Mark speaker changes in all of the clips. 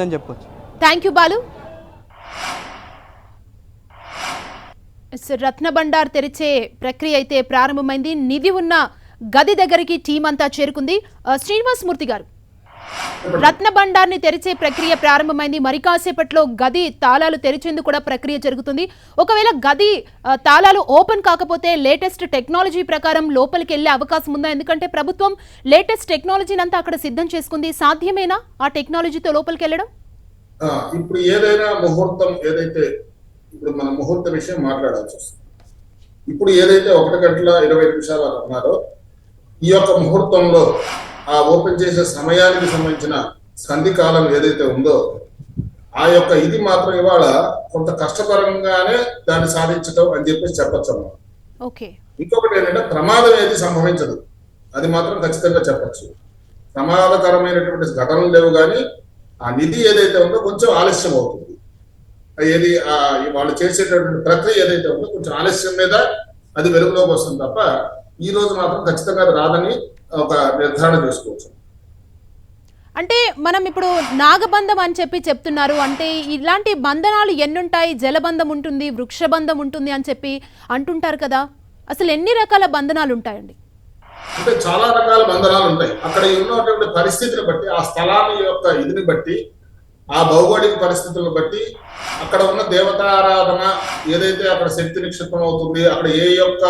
Speaker 1: అని చెప్పొచ్చు.
Speaker 2: Thank you Balu. Ratna Bhandar తెరిచే ప్రక్రియ అయితే ప్రారంభమైంది. నిధి ఉన్న గది దగ్గరికి టీం అంతా చేరుకుంది. శ్రీనివాస్ మూర్తి గారు, రత్న భండార్ని తెరిచే ప్రక్రియ ప్రారంభమైంది. మరి కాసేపట్లో గది తాళాలు తెరిచేందుకు కూడా ప్రక్రియ జరుగుతుంది. ఒకవేళ గది తాళాలు ఓపెన్ కాకపోతే లేటెస్ట్ టెక్నాలజీ ప్రకారం లోపలికి వెళ్లే అవకాశం ఉందా? ఎందుకంటే ప్రభుత్వం లేటెస్ట్ టెక్నాలజీని అంతా అక్కడ సిద్ధం చేసుకుంది. సాధ్యమేనా ఆ టెక్నాలజీతో లోపలికి వెళ్ళడం?
Speaker 3: ఇప్పుడు ఏదైనా ముహూర్తం ఏదైతే ఇప్పుడు మన ముహూర్త విషయం మాట్లాడాల్సి వస్తుంది. ఇప్పుడు ఏదైతే 1:20 అన్నారో ఈ యొక్క ముహూర్తంలో ఆ ఓపెన్ చేసే సమయానికి సంబంధించిన సంధి కాలం ఏదైతే ఉందో ఆ యొక్క ఇది మాత్రం ఇవాళ కొంత కష్టతరంగానే దాన్ని సాధించటం అని చెప్పేసి చెప్పచ్చు అన్నమాట. ఇంకొకటి ఏంటంటే ప్రమాదం ఏది సంభవించదు, అది మాత్రం ఖచ్చితంగా చెప్పచ్చు. ప్రమాదకరమైనటువంటి ఘటనలు లేవు, కానీ ఆ నిధి ఏదైతే ఉందో కొంచెం ఆలస్యం అవుతుంది. ఏది వాళ్ళు చేసేటటువంటి ప్రక్రియ ఏదైతే ఉందో కొంచెం ఆలస్యం మీద అది వెలుగులోకి వస్తుంది తప్ప ఈ రోజు మాత్రం ఖచ్చితంగా అది రాదని ఒక నిర్ధారణ చేసుకోవచ్చు.
Speaker 2: అంటే మనం ఇప్పుడు నాగబంధం అని చెప్పి చెప్తున్నారు. అంటే ఇలాంటి బంధనాలు ఎన్నుంటాయి? జలబంధం ఉంటుంది, వృక్షబంధం ఉంటుంది అని చెప్పి అంటుంటారు కదా. అసలు ఎన్ని రకాల బంధనాలు ఉంటాయండి?
Speaker 3: అంటే చాలా రకాల బంధనాలు ఉంటాయి. అక్కడ ఉన్నటువంటి పరిస్థితిని బట్టి, ఆ స్థలాన్ని యొక్క ఇదిని బట్టి, ఆ భౌగోళిక పరిస్థితులను బట్టి, అక్కడ ఉన్న దేవతారాధన ఏదైతే అక్కడ శక్తి నిక్షిప్తం అవుతుంది, అక్కడ ఏ యొక్క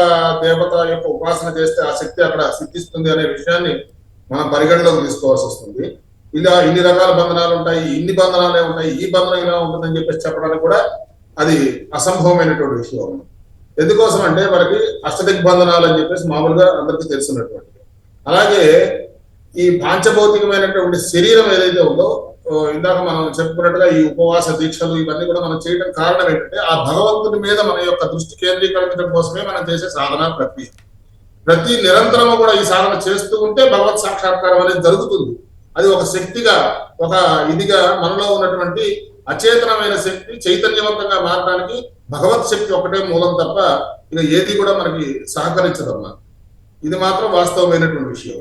Speaker 3: దేవత యొక్క ఉపాసన చేస్తే ఆ శక్తి అక్కడ సిద్ధిస్తుంది అనే విషయాన్ని మనం పరిగణలోకి తీసుకోవాల్సి వస్తుంది. ఇలా ఇన్ని రకాల బంధనాలు ఉంటాయి, ఇన్ని బంధనాలే ఉంటాయి, ఈ బంధనం ఇలా ఉంటుందని చెప్పేసి చెప్పడానికి కూడా అది అసంభవమైనటువంటి విషయం. ఎందుకోసం అంటే మనకి అష్టదిగ్బంధనాలు అని చెప్పేసి మామూలుగా అందరికీ తెలిసినటువంటి, అలాగే ఈ పాంచభౌతికమైనటువంటి శరీరం ఏదైతే ఉందో ఇందాక మనం చెప్పుకున్నట్టుగా ఈ ఉపవాస దీక్షలు ఇవన్నీ కూడా మనం చేయడం కారణం ఏంటంటే ఆ భగవంతుడి మీద మన యొక్క దృష్టి కేంద్రీకరించడం కోసమే మనం చేసే సాధన ప్రక్రియ. ప్రతి నిరంతరము కూడా ఈ సాధన చేస్తూ ఉంటే భగవత్ సాక్షాత్కారం అనేది జరుగుతుంది. అది ఒక శక్తిగా, ఒక ఇదిగా మనలో ఉన్నటువంటి అచేతనమైన శక్తి చైతన్యవంతంగా మారడానికి భగవత్ శక్తి ఒకటే మూలం తప్ప ఇక ఏది కూడా మనకి సహకరించదమ్మా. ఇది మాత్రం వాస్తవమైనటువంటి విషయం.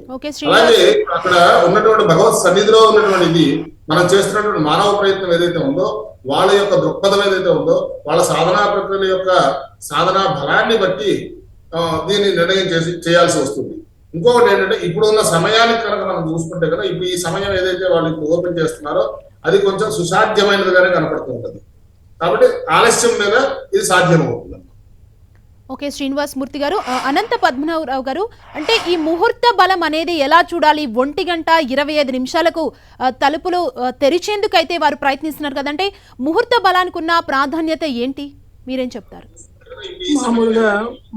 Speaker 3: అలాగే అక్కడ ఉన్నటువంటి భగవత్ సన్నిధిలో ఉన్నటువంటి ఇది మనం చేస్తున్నటువంటి మానవ ప్రయత్నం ఏదైతే ఉందో, వాళ్ళ యొక్క దృక్పథం ఏదైతే ఉందో, వాళ్ళ సాధనా ప్రక్రియల యొక్క సాధనా బలాన్ని బట్టి దీన్ని నిర్ణయం చేయాల్సి వస్తుంది. ఇంకొకటి ఏంటంటే ఇప్పుడు ఉన్న సమయానికి కనుక మనం చూసుకుంటే కదా, ఇప్పుడు ఈ సమయం ఏదైతే వాళ్ళు ఇప్పుడు ఓపెన్ చేస్తున్నారో అది కొంచెం సుసాధ్యమైనదిగానే కనపడుతుంటది. కాబట్టి ఆలస్యం మీద ఇది సాధ్యమవుతుంది.
Speaker 2: ఓకే శ్రీనివాస్ మూర్తి గారు. అనంత పద్మనాభరావు గారు, అంటే ఈ ముహూర్త బలం అనేది ఎలా చూడాలి? 1:25 తలుపులు తెరిచేందుకైతే వారు ప్రయత్నిస్తున్నారు కదంటే ముహూర్త బలానికి ఉన్న ప్రాధాన్యత ఏంటి, మీరేం చెప్తారు?
Speaker 4: మామూలుగా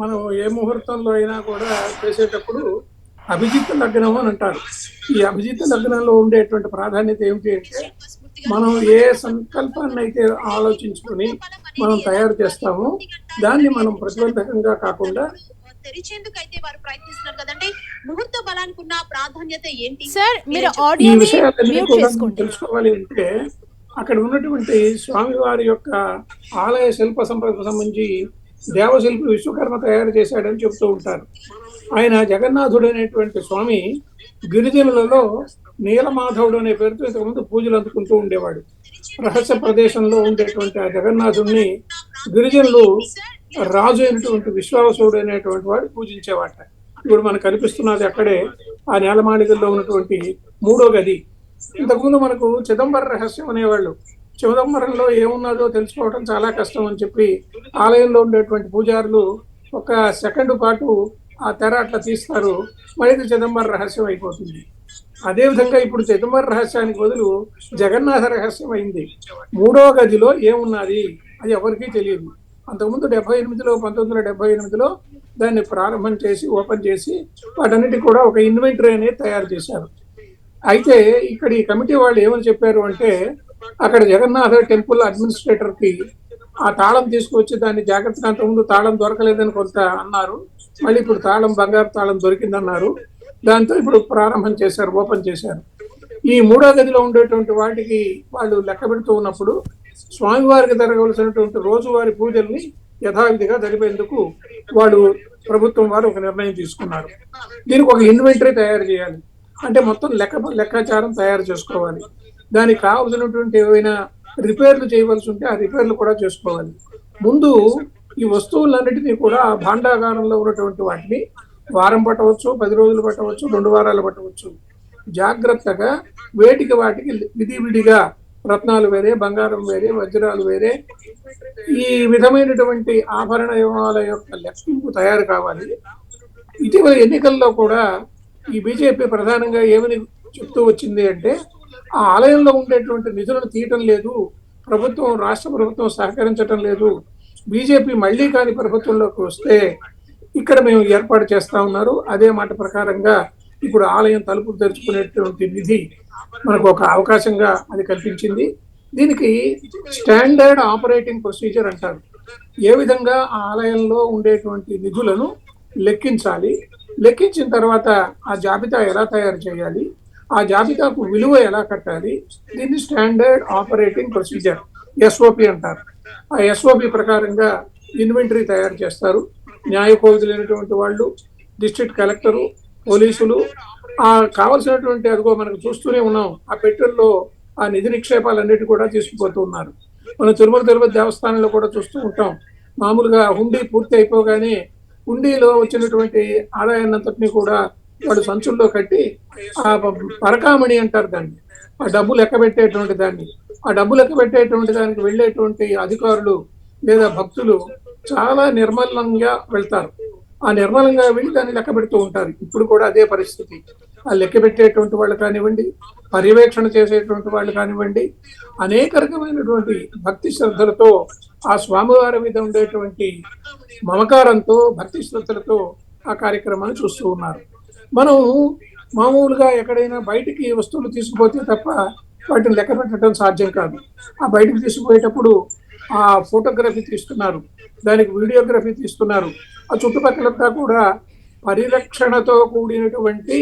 Speaker 4: మనం ఏ ముహూర్తంలో అయినా కూడా చేసేటప్పుడు అభిజిత్ లగ్నం అని అంటారు. ఈ అభిజిత్ లగ్నంలో ఉండేటువంటి ప్రాధాన్యత ఏమిటి అంటే, మనం ఏ సంకల్పాన్ని అయితే ఆలోచించుకుని మనం తయారు చేస్తామో దాన్ని మనం ప్రతిబంధకంగా కాకుండా ఈ విషయాలన్నీ కూడా తెలుసుకోవాలి. అంటే అక్కడ ఉన్నటువంటి స్వామివారి యొక్క ఆలయ శిల్ప సంపదకు సంబంధించి దేవశిల్పి విశ్వకర్మ తయారు చేశాడని చెప్తూ ఉంటారు. ఆయన జగన్నాథుడు అనేటువంటి స్వామి గిరిజనులలో నీలమాధవుడు అనే పేరుతో ఇంతకుముందు పూజలు అందుకుంటూ ఉండేవాడు. రహస్య ప్రదేశంలో ఉండేటువంటి ఆ జగన్నాథుడిని గిరిజనులు రాజు అయినటువంటి విశ్వావసుడు అనేటువంటి వాడు పూజించేవాట. ఇప్పుడు మనకు కనిపిస్తున్నది అక్కడే ఆ నేలమాళికల్లో ఉన్నటువంటి 3వ గది. ఇంతకుముందు మనకు చిదంబర రహస్యం అనేవాళ్ళు. చిదంబరంలో ఏమున్నదో తెలుసుకోవడం చాలా కష్టం అని చెప్పి ఆలయంలో ఉండేటువంటి పూజారులు ఒక సెకండ్ పాటు ఆ తెర అట్లా తీస్తారు, మళ్ళీ చిదంబర రహస్యం అయిపోతుంది. అదేవిధంగా ఇప్పుడు చిదంబర రహస్యానికి బదులు జగన్నాథ రహస్యం అయింది. 3వ గదిలో ఏమున్నది అది ఎవరికీ తెలియదు. అంతకుముందు 1978లో దాన్ని ప్రారంభం చేసి ఓపెన్ చేసి వాటన్నిటి కూడా ఒక ఇన్వెంటరీ అనేది తయారు చేశారు. అయితే ఇక్కడ ఈ కమిటీ వాళ్ళు ఏమని చెప్పారు అంటే, అక్కడ జగన్నాథ టెంపుల్ అడ్మినిస్ట్రేటర్ కి ఆ తాళం తీసుకువచ్చి దాన్ని జాగ్రత్తగా, అంతకుముందు తాళం దొరకలేదని కొంత అన్నారు, మళ్ళీ ఇప్పుడు తాళం బంగారు తాళం దొరికిందన్నారు. దాంతో ఇప్పుడు ప్రారంభం చేశారు, ఓపెన్ చేశారు. ఈ 3వ గదిలో ఉండేటువంటి వాటికి వాళ్ళు లెక్క పెడుతూ ఉన్నప్పుడు స్వామివారికి జరగవలసినటువంటి రోజువారి పూజల్ని యథావిధిగా జరిపేందుకు వాళ్ళు ప్రభుత్వం వారు ఒక నిర్ణయం తీసుకున్నారు. దీనికి ఒక ఇన్వెంటరీ తయారు చేయాలి. అంటే మొత్తం లెక్కాచారం తయారు చేసుకోవాలి. దానికి కావలసినటువంటి ఏవైనా రిపేర్లు చేయవలసి ఉంటే ఆ రిపేర్లు కూడా చేసుకోవాలి. ముందు ఈ వస్తువులన్నిటినీ కూడా ఆ భాండాగారంలో ఉన్నటువంటి వాటిని వారం పట్టవచ్చు, 10 రోజులు పట్టవచ్చు, 2 వారాలు పట్టవచ్చు. జాగ్రత్తగా వాటికి విడివిడిగా రత్నాలు వేరే, బంగారం వేరే, వజ్రాలు వేరే, ఈ విధమైనటువంటి ఆభరణాల యొక్క లెక్కింపు తయారు కావాలి. ఇటీవల ఎన్నికల్లో కూడా ఈ బీజేపీ ప్రధానంగా ఏమని చెప్తూ వచ్చింది అంటే, ఆ ఆలయంలో ఉండేటువంటి నిధులను తీయటం లేదు, రాష్ట్ర ప్రభుత్వం సహకరించటం లేదు, బీజేపీ మళ్ళీ కాని ప్రభుత్వంలోకి వస్తే ఇక్కడ మేము ఏర్పాటు చేస్తా ఉన్నారు. అదే మాట ప్రకారంగా ఇప్పుడు ఆలయం తలుపులు తెరుచుకునేటువంటి నిధి మనకు ఒక అవకాశంగా అది కల్పించింది. దీనికి స్టాండర్డ్ ఆపరేటింగ్ ప్రొసీజర్ అంటారు. ఏ విధంగా ఆ ఆలయంలో ఉండేటువంటి నిధులను లెక్కించాలి, లెక్కించిన తర్వాత ఆ జాబితా ఎలా తయారు చేయాలి, ఆ జాబితాకు విలువ ఎలా కట్టాలి, దీన్ని స్టాండర్డ్ ఆపరేటింగ్ ప్రొసీజర్ ఎస్ఓపి అంటారు. ఆ ఎస్ఓపి ప్రకారంగా ఇన్వెంటరీ తయారు చేస్తారు. న్యాయ కోవిదులైనటువంటి వాళ్ళు, డిస్ట్రిక్ట్ కలెక్టరు, పోలీసులు ఆ కావలసినటువంటి అదిగో మనకు చూస్తూనే ఉన్నాం, ఆ పెట్టెల్లో ఆ నిధి నిక్షేపాలన్నిటి కూడా తీసుకుపోతూ ఉన్నారు. మనం తిరుపతి దేవస్థానంలో కూడా చూస్తూ ఉంటాం. మామూలుగా హుండీ పూర్తి అయిపోగానే హుండీలో వచ్చినటువంటి ఆదాయాన్నంతటినీ కూడా వాళ్ళు సంచుల్లో కట్టి ఆ పరకామణి అంటారు దాన్ని, ఆ డబ్బు లెక్క పెట్టేటువంటి దాన్ని, ఆ డబ్బు లెక్క పెట్టేటువంటి దానికి వెళ్ళేటువంటి అధికారులు లేదా భక్తులు చాలా నిర్మలంగా వెళ్తారు. ఆ నిర్మలంగా వెళ్ళి దాన్ని లెక్క పెడుతూ ఉంటారు. ఇప్పుడు కూడా అదే పరిస్థితి. ఆ లెక్క పెట్టేటువంటి వాళ్ళు కానివ్వండి, పర్యవేక్షణ చేసేటువంటి వాళ్ళు కానివ్వండి, అనేక రకమైనటువంటి భక్తి శ్రద్ధలతో ఆ స్వామివారి మీద ఉండేటువంటి మమకారంతో, భక్తి శ్రద్ధలతో ఆ కార్యక్రమాన్ని చూస్తూ ఉన్నారు. మనం మామూలుగా ఎక్కడైనా బయటికి వస్తువులు తీసుకుపోతే తప్ప వాటిని లెక్క పెట్టడం సాధ్యం కాదు. ఆ బయటకు తీసుకుపోయేటప్పుడు ఆ ఫోటోగ్రఫీ తీస్తున్నారు, దానికి వీడియోగ్రఫీ తీస్తున్నారు. ఆ చుట్టుపక్కలంతా కూడా పరిరక్షణతో కూడినటువంటి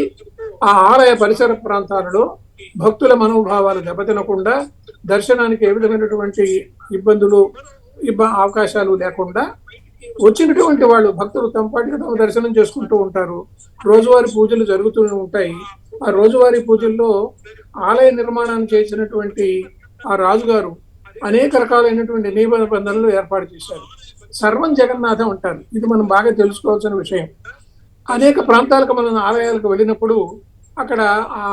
Speaker 4: ఆ ఆలయ పరిసర ప్రాంతాలలో భక్తుల మనోభావాలు దెబ్బతినకుండా, దర్శనానికి ఏ విధమైనటువంటి ఇబ్బందులు అవకాశాలు లేకుండా వచ్చినటువంటి వాళ్ళు భక్తులు తమపాటిగా తమ దర్శనం చేసుకుంటూ ఉంటారు. రోజువారీ పూజలు జరుగుతూనే ఉంటాయి. ఆ రోజువారీ పూజల్లో ఆలయ నిర్మాణాన్ని చేసినటువంటి ఆ రాజుగారు అనేక రకాలైనటువంటి నియమ నిబంధనలు ఏర్పాటు చేశారు. సర్వం జగన్నాథం అంటారు. ఇది మనం బాగా తెలుసుకోవాల్సిన విషయం. అనేక ప్రాంతాలకు మనం ఆలయాలకు వెళ్ళినప్పుడు అక్కడ ఆ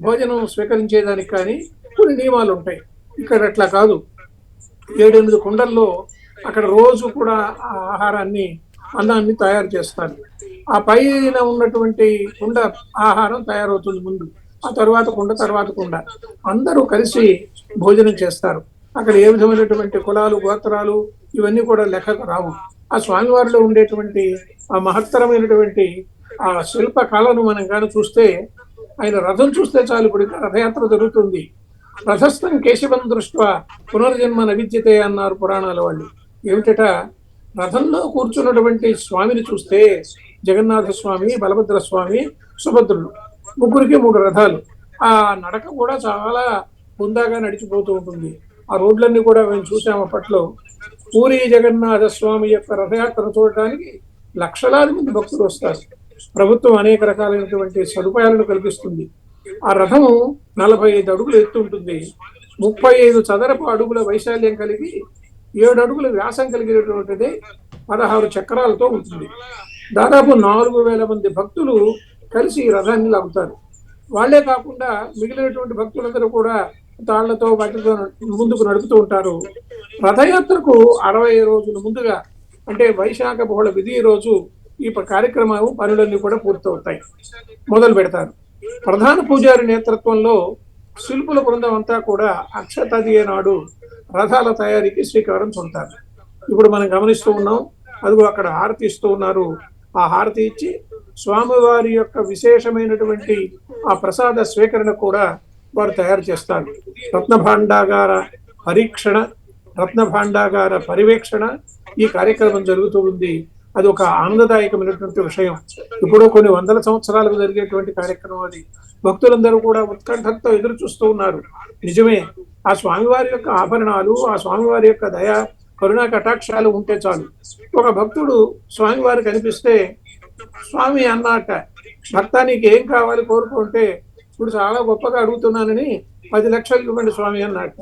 Speaker 4: భోజనం స్వీకరించేదానికి కానీ కొన్ని నియమాలు ఉంటాయి. ఇక్కడ అట్లా కాదు. 7-8 కుండల్లో అక్కడ రోజు కూడా ఆ అన్నాన్ని తయారు చేస్తారు. ఆ పైన ఉన్నటువంటి కుండ ఆహారం తయారవుతుంది ముందు, ఆ తర్వాత కుండ అందరూ కలిసి భోజనం చేస్తారు. అక్కడ ఏ విధమైనటువంటి కులాలు, గోత్రాలు ఇవన్నీ కూడా లెక్కకు రావు. ఆ స్వామివారిలో ఉండేటువంటి ఆ మహత్తరమైనటువంటి ఆ శిల్ప కళను మనం కానీ చూస్తే, ఆయన రథం చూస్తే చాలు. ఇప్పుడు రథయాత్ర జరుగుతుంది. రథస్థం కేశవం దృష్ట్యా పునర్జన్మ నవిద్యతే అన్నారు పురాణాల వాళ్ళు. ఏమిటట, రథంలో కూర్చున్నటువంటి స్వామిని చూస్తే, జగన్నాథ స్వామి, బలభద్ర స్వామి, సుభద్రులు, ముగ్గురికి 3 రథాలు. ఆ నడక కూడా చాలా హుందాగా నడిచిపోతూ ఉంటుంది. ఆ రోడ్లన్నీ కూడా మేము చూసాము అప్పట్లో. పూరి జగన్నాథ స్వామి యొక్క రథయాత్ర చూడటానికి లక్షలాది మంది భక్తులు వస్తారు. ప్రభుత్వం అనేక రకాలైనటువంటి సదుపాయాలను కల్పిస్తుంది. ఆ రథము 45 అడుగులు ఎత్తు ఉంటుంది. 35 చదరపు అడుగుల వైశాల్యం కలిగి 7 అడుగుల వ్యాసం కలిగినటువంటిది 16 చక్రాలతో ఉంటుంది. దాదాపు 4000 మంది భక్తులు కలిసి ఈ రథాన్ని లాగుతారు. వాళ్లే కాకుండా మిగిలినటువంటి భక్తులందరూ కూడా తాళ్లతో వాటితో ముందుకు నడుపుతూ ఉంటారు. రథయాత్రకు 60 రోజుల ముందుగా, అంటే వైశాఖ బహుళ విధి రోజు ఈ కార్యక్రమం పనులన్నీ కూడా పూర్తవుతాయి, మొదలు పెడతారు. ప్రధాన పూజారి నేతృత్వంలో శిల్పుల బృందం అంతా కూడా అక్షతదియ నాడు రథాల తయారీకి శ్రీకారం చుడతారు. ఇప్పుడు మనం గమనిస్తూ ఉన్నాం, అదిగో అక్కడ హారతి ఇస్తూ ఉన్నారు. ఆ హారతి ఇచ్చి స్వామివారి యొక్క విశేషమైనటువంటి ఆ ప్రసాద స్వీకరణ కూడా వారు తయారు చేస్తారు. రత్నభాండాగార పరీక్షణ, రత్నభాండాగార పరివేక్షణ ఈ కార్యక్రమం జరుగుతూ ఉంది. అది ఒక ఆనందదాయకమైనటువంటి విషయం. ఇప్పుడు కొన్ని 100 సంవత్సరాలకు జరిగేటువంటి కార్యక్రమం అది. భక్తులందరూ కూడా ఉత్కంఠతో ఎదురు చూస్తూ ఉన్నారు. నిజమే, ఆ స్వామివారి యొక్క ఆభరణాలు, ఆ స్వామివారి యొక్క దయా కరుణా కటాక్షాలు ఉంటే చాలు. ఒక భక్తుడు స్వామివారికి కనిపిస్తే, స్వామి అన్నట, భక్తానికి ఏం కావాలి కోరుకుంటే, ఇప్పుడు చాలా గొప్పగా అడుగుతున్నానని 10 లక్షలు ఇవ్వండి స్వామి అన్నట్ట.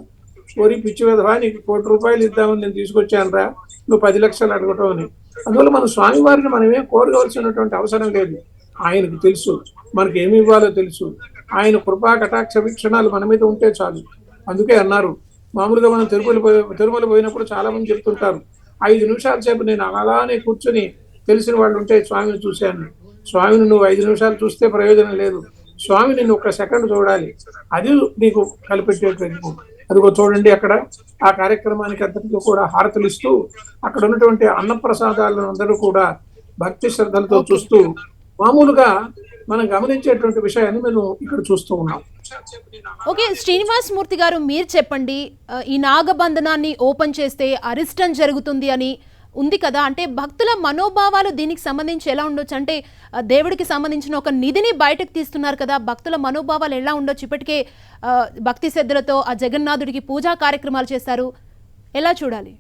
Speaker 4: ఓరి పిచ్చి విధవా, నీకు 1 కోటి రూపాయలు ఇద్దామని నేను తీసుకొచ్చాను రా, నువ్వు 10 లక్షలు అడగటం అని. అందువల్ల మన స్వామివారిని మనమేం కోరవలసినటువంటి అవసరం లేదు. ఆయనకు తెలుసు మనకి ఏమి ఇవ్వాలో తెలుసు. ఆయన కృపా కటాక్ష వీక్షణాలు మన మీద ఉంటే చాలు. అందుకే అన్నారు, మామూలుగా మనం తిరుమల పోయినప్పుడు చాలా మంది చెప్తుంటారు, 5 నిమిషాల సేపు నేను అలానే కూర్చొని తెలిసిన వాళ్ళు ఉంటే స్వామిని చూశాను. స్వామిని నువ్వు 5 నిమిషాలు చూస్తే ప్రయోజనం లేదు, స్వామిని నువ్వు 1 సెకండ్ చూడాలి, అది నీకు కలిపెట్టేటువంటి. అదిగో చూడండి, అక్కడ ఆ కార్యక్రమానికి అంతటితో కూడా హారతులు ఇస్తూ అక్కడ ఉన్నటువంటి అన్నప్రసాదాలను అందరూ కూడా భక్తి శ్రద్ధలతో చూస్తూ మామూలుగా మనం గమనించేటువంటి విషయాన్ని మేము ఇక్కడ చూస్తూ ఉన్నాం.
Speaker 2: ఓకే శ్రీనివాస్ మూర్తి గారు, మీరు చెప్పండి, ఈ నాగబంధనాన్ని ఓపెన్ చేస్తే అరిష్టం జరుగుతుంది అని ఉంది కదా, అంటే భక్తుల మనోభావాలు దీనికి సంబంధించి ఎలా ఉండొచ్చు? అంటే దేవుడికి సంబంధించిన ఒక నిధిని బయటకు తీస్తున్నారు కదా, భక్తుల మనోభావాలు ఎలా ఉండొచ్చు? ఇప్పటికే భక్తి శ్రద్ధలతో ఆ జగన్నాథుడికి పూజా కార్యక్రమాలు చేస్తారు, ఎలా చూడాలి?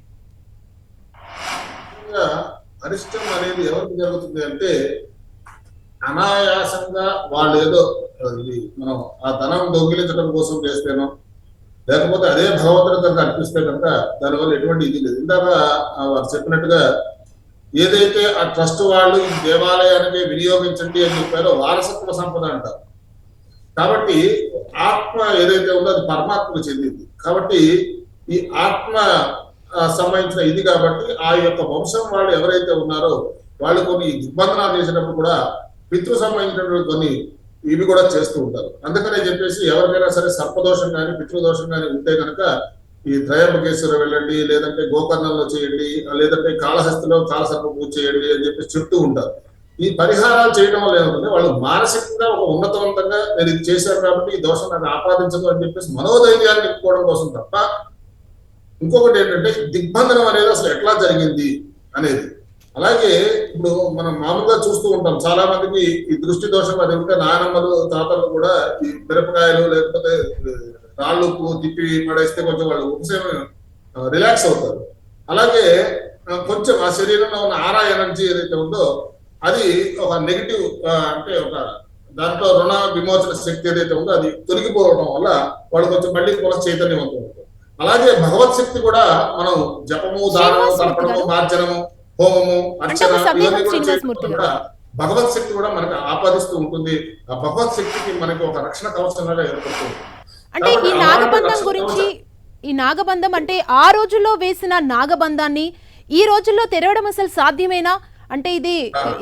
Speaker 3: అరిష్టం అనేది ఎవరికి జరుగుతుంది అంటే, అనాయాసంగా వాళ్ళు ఏదో మనం ఆ ధనం దొంగిలించడం కోసం చేస్తేనో, లేకపోతే అదే భగవంతుడికి అర్పిస్తే కనుక దానివల్ల ఎటువంటి ఇది లేదు. ఇందాక వారు చెప్పినట్టుగా ఏదైతే ఆ ట్రస్ట్ వాళ్ళు ఈ దేవాలయానికి వినియోగించండి అని చెప్పారో వారసత్వ సంపద అంటారు. కాబట్టి ఆత్మ ఏదైతే ఉందో అది పరమాత్మకు చెందింది. కాబట్టి ఈ ఆత్మ సంబంధించిన ఇది కాబట్టి ఆ యొక్క వంశం వాళ్ళు ఎవరైతే ఉన్నారో వాళ్ళు కొన్ని దిగ్బంధనాలు చేసినప్పుడు కూడా పితృ సంబంధించినటువంటి కొన్ని ఇవి కూడా చేస్తూ ఉంటారు. అందుకనే చెప్పేసి ఎవరికైనా సరే సర్పదోషం కానీ పితృదోషం కానీ ఉంటే కనుక ఈ త్రయంబకేశ్వర వెళ్ళండి, లేదంటే గోకర్ణంలో చేయండి, లేదంటే కాళహస్తిలో కాలసర్ప పూజ చేయండి అని చెప్పేసి చెప్తూ ఉంటారు. ఈ పరిహారాలు చేయడం వల్ల ఏమవుతుంది, వాళ్ళు మానసికంగా ఒక ఉన్నతవంతంగా నేను ఇది చేశాను కాబట్టి ఈ దోషం నాకు ఆపాదించదు అని చెప్పేసి మనోధైర్యాన్ని నింపుకోవడం కోసం తప్ప ఇంకొకటి ఏంటంటే దిగ్బంధనం అనేది అసలు ఎట్లా జరిగింది అనేది. అలాగే ఇప్పుడు మనం మామూలుగా చూస్తూ ఉంటాం, చాలా మందికి ఈ దృష్టి దోషం అది ఉంటే నాయనమ్మలు తాతలు కూడా ఈ మిరపకాయలు లేకపోతే రాళ్ళు తిప్పి పడేస్తే కొంచెం వాళ్ళు ఉపశమనం రిలాక్స్ అవుతారు. అలాగే కొంచెం ఆ శరీరంలో ఉన్న ఆరా ఎనర్జీ ఏదైతే ఉందో అది ఒక నెగిటివ్ అంటే ఒక దాంట్లో రుణ విమోచన శక్తి ఏదైతే ఉందో అది తొలగిపోవడం వల్ల వాళ్ళు కొంచెం మళ్ళీ కూడా చైతన్యవంతం అవుతారు. అలాగే భగవత్ శక్తి కూడా మనం జపము, దానము, తర్పణము, మార్జనము, హోమము, అర్చన ఇవన్నీ కూడా భగవత్ శక్తి కూడా మనకి ఆపాదిస్తూ ఉంటుంది. ఆ భగవత్ శక్తికి మనకి ఒక రక్షణ కవచంగా ఏర్పడుతుంది.
Speaker 2: అంటే ఈ నాగబంధం గురించి, ఈ నాగబంధం అంటే ఆ రోజుల్లో వేసిన నాగబంధాన్ని ఈ రోజుల్లో తెరవడం అసలు సాధ్యమేనా? అంటే ఇది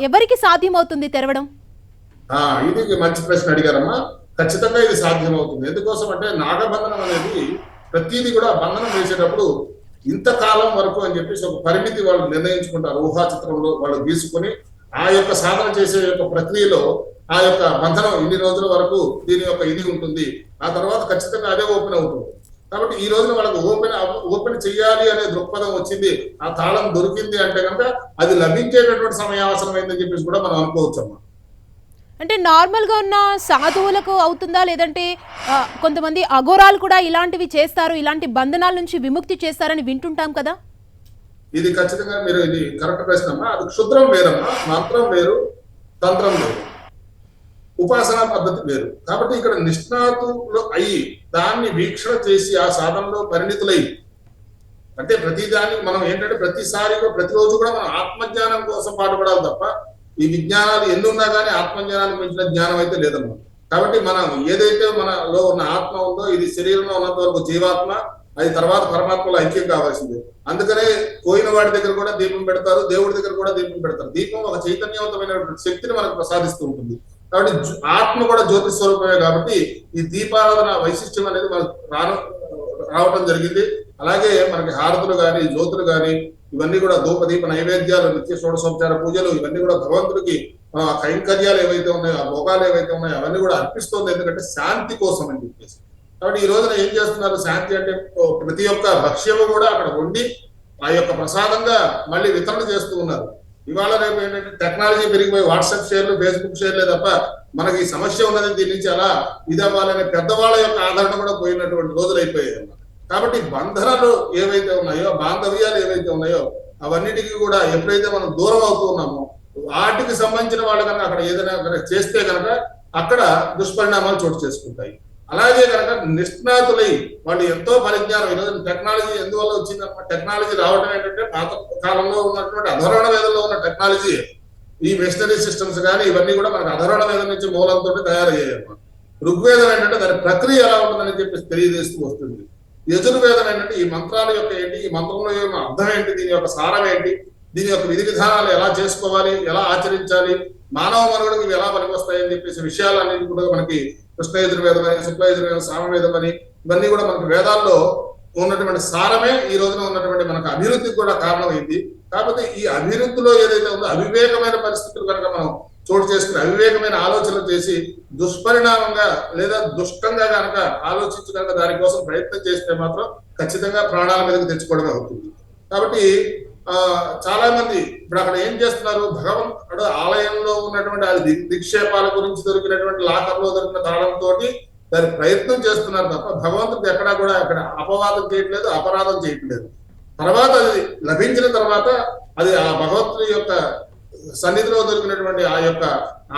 Speaker 2: ఎవరికి సాధ్యం అవుతుంది తెరవడం?
Speaker 3: ఇది మంచి ప్రశ్న అడిగారమ్మా. ఖచ్చితంగా ఇది సాధ్యం అవుతుంది. ఎందుకోసం అంటే నాగబంధనం అనేది ప్రతిదీ కూడా బంధనం వేసేటప్పుడు ఇంతకాలం వరకు అని చెప్పేసి ఒక పరిమితి వాళ్ళు నిర్ణయించుకుంటారు. ఊహా చిత్రంలో వాళ్ళు గీసుకొని ఆ యొక్క సాధన చేసే యొక్క ప్రక్రియలో ఆ యొక్క బంధనం ఇన్ని రోజుల వరకు దీని యొక్క ఇది ఉంటుంది, ఆ తర్వాత ఖచ్చితంగా అదే ఓపెన్ అవుతుంది. కాబట్టి ఈ రోజున వాళ్ళకు ఓపెన్ చెయ్యాలి అనే దృక్పథం వచ్చింది, ఆ తాళం దొరికింది అంటే కనుక అది లభించేటటువంటి సమయం అవసరమైందని చెప్పేసి కూడా మనం అనుకోవచ్చు అమ్మా.
Speaker 2: అంటే నార్మల్ గా ఉన్న సాధువులకు అవుతుందా, లేదంటే కొంతమంది అఘోరాలు కూడా ఇలాంటివి చేస్తారు, ఇలాంటి బంధనాల నుంచి విముక్తి చేస్తారని వింటుంటాం కదా?
Speaker 3: ఇది ఖచ్చితంగా మీరు ఇది కరెక్ట్ ప్రశ్న అమ్మా. అది క్షుద్రం వేరమ్మా, మంత్రం వేరు, తంత్రం వేరు, ఉపాసనా పద్ధతి వేరు. కాబట్టి ఇక్కడ నిష్ణాతులు అయ్యి దాన్ని వీక్షణ చేసి ఆ సాధనలో పరిణితులై, అంటే ప్రతిదాన్ని మనం ఏంటంటే ప్రతిసారిగా ప్రతిరోజు కూడా మనం ఆత్మజ్ఞానం కోసం పాటుపడాలి తప్ప ఈ విజ్ఞానాలు ఎన్నున్నా కానీ ఆత్మజ్ఞానానికి మించిన జ్ఞానం అయితే లేదమ్మా. కాబట్టి మనం ఏదైతే మనలో ఉన్న ఆత్మ ఉందో ఇది శరీరంలో ఉన్నంత వరకు జీవాత్మ, అది తర్వాత పరమాత్మలో ఐక్యం కావాల్సిందే. అందుకనే పోయిన వాడి దగ్గర కూడా దీపం పెడతారు, దేవుడి దగ్గర కూడా దీపం పెడతారు. దీపం ఒక చైతన్యవంతమైనటువంటి శక్తిని మనకు ప్రసాదిస్తూ ఉంటుంది. కాబట్టి ఆత్మ కూడా జ్యోతి స్వరూపమే. కాబట్టి ఈ దీపారాధన వైశిష్ట్యం అనేది మనకు రావటం జరిగింది. అలాగే మనకి హారతులు కానీ జ్యోతులు కానీ ఇవన్నీ కూడా ధూపదీప నైవేద్యాలు, నిత్య షోడశోపచార పూజలు ఇవన్నీ కూడా భగవంతుడికి కైంకర్యాలు ఏవైతే ఉన్నాయో, ఆ భోగాలు ఏవైతే ఉన్నాయో అవన్నీ కూడా అర్పిస్తుంది. ఎందుకంటే శాంతి కోసం అని చెప్పేసి. కాబట్టి ఈ రోజున ఏం చేస్తున్నారు, శాంతి అంటే ప్రతి ఒక్క భక్ష్యము కూడా అక్కడ వండి ఆ యొక్క ప్రసాదంగా మళ్ళీ వితరణ చేస్తూ ఉన్నారు. ఇవాళ రేపు ఏంటంటే టెక్నాలజీ పెరిగిపోయి వాట్సాప్ షేర్లు, ఫేస్బుక్ షేర్లే తప్ప మనకి ఈ సమస్య ఉన్నది దీని నుంచి అలా ఇదవ్వాలనే పెద్దవాళ్ళ యొక్క ఆదరణ కూడా పోయినటువంటి రోజులు అయిపోయాయి. కాబట్టి బంధనాలు ఏవైతే ఉన్నాయో, బాంధవ్యాలు ఏవైతే ఉన్నాయో అవన్నిటికీ కూడా ఎప్పుడైతే మనం దూరం అవుతూ ఉన్నామో వాటికి సంబంధించిన వాళ్ళు కనుక అక్కడ ఏదైనా చేస్తే కనుక అక్కడ దుష్పరిణామాలు చోటు చేసుకుంటాయి. అలాగే కనుక నిష్ణాతులై వాళ్ళు ఎంతో పరిజ్ఞానం, ఈరోజు టెక్నాలజీ ఎందువల్ల వచ్చిందన్నమాట, టెక్నాలజీ రావడం ఏంటంటే పాత కాలంలో ఉన్నటువంటి అధర్వణ వేదంలో ఉన్న టెక్నాలజీ, ఈ మెషినరీ సిస్టమ్స్ కానీ ఇవన్నీ కూడా మనకు అధర్వణ వేదం నుంచి మూలంతో తయారయ్యాయి అన్నమాట. ఋగ్వేదం ఏంటంటే దాని ప్రక్రియ ఎలా ఉంటుందని చెప్పి తెలియజేస్తూ వస్తుంది. యజుర్వేదం ఏంటంటే ఈ మంత్రాల యొక్క ఏంటి, ఈ మంత్రంలో యొక్క అర్థం ఏంటి, దీని యొక్క సారం ఏంటి, దీని యొక్క విధి విధానాలు ఎలా చేసుకోవాలి, ఎలా ఆచరించాలి, మానవ మనుగడకు ఇవి ఎలా పనికొస్తాయని చెప్పేసి విషయాలన్నింటి కూడా మనకి కృష్ణ యజుర్వేదం అని, శుక్ల యజుర్వేదం, సామవేదం అని ఇవన్నీ కూడా మనకి వేదాల్లో ఉన్నటువంటి సారమే ఈ రోజున ఉన్నటువంటి మనకు అభివృద్ధికి కూడా కారణమైంది. కాకపోతే ఈ అభివృద్ధిలో ఏదైతే ఉందో అవివేకమైన పరిస్థితులు కనుక మనం చోటు చేసుకుని అవివేకమైన ఆలోచనలు చేసి దుష్పరిణామంగా లేదా దుష్టంగా కనుక ఆలోచించి కనుక దానికోసం ప్రయత్నం చేస్తే మాత్రం ఖచ్చితంగా ప్రాణాల మీదకి తెచ్చుకోవడమే అవుతుంది. కాబట్టి చాలా మంది ఇప్పుడు అక్కడ ఏం చేస్తున్నారు, భగవంతుడు ఆలయంలో ఉన్నటువంటి అది నిక్షేపాల గురించి దొరికినటువంటి లాకర్లో దొరికిన తాళంతో దాని ప్రయత్నం చేస్తున్నారు తప్ప భగవంతుడికి ఎక్కడా కూడా అక్కడ అపవాదం చేయట్లేదు, అపరాధం చేయట్లేదు. తర్వాత అది లభించిన తర్వాత అది ఆ భగవంతుడి యొక్క సన్నిధిలో దొరికినటువంటి ఆ యొక్క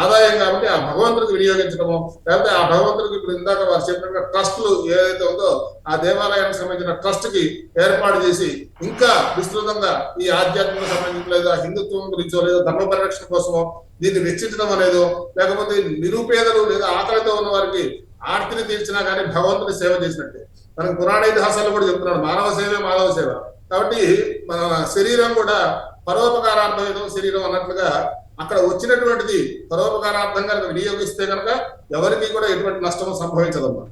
Speaker 3: ఆదాయం కాబట్టి ఆ భగవంతుడికి వినియోగించడము, లేకపోతే ఆ భగవంతుడికి ఇప్పుడు ఇందాక వారు చెప్పినట్టుగా ట్రస్టులు ఏదైతే ఉందో ఆ దేవాలయానికి సంబంధించిన ట్రస్ట్ కి ఏర్పాటు చేసి ఇంకా విస్తృతంగా ఈ ఆధ్యాత్మిక సంబంధించిన లేదా హిందుత్వం గురించో లేదా ధర్మ పరిరక్షణ కోసమో దీన్ని వెచ్చించడం అనేదో, లేకపోతే నిరుపేదలు లేదా ఆకలితో ఉన్న వారికి ఆర్తిని తీర్చినా కానీ భగవంతుని సేవ చేసినట్టే. మనకు పురాణ ఇతిహాసాలు కూడా చెప్తున్నాడు మానవ సేవే మానవ సేవ. కాబట్టి మన శరీరం కూడా పరోపకారార్థం ఏదో శరీరం అన్నట్లుగా అక్కడ వచ్చినటువంటిది పరోపకారార్థంగా వినియోగిస్తే కనుక ఎవరికి కూడా ఎటువంటి నష్టం సంభవించదమ్మా.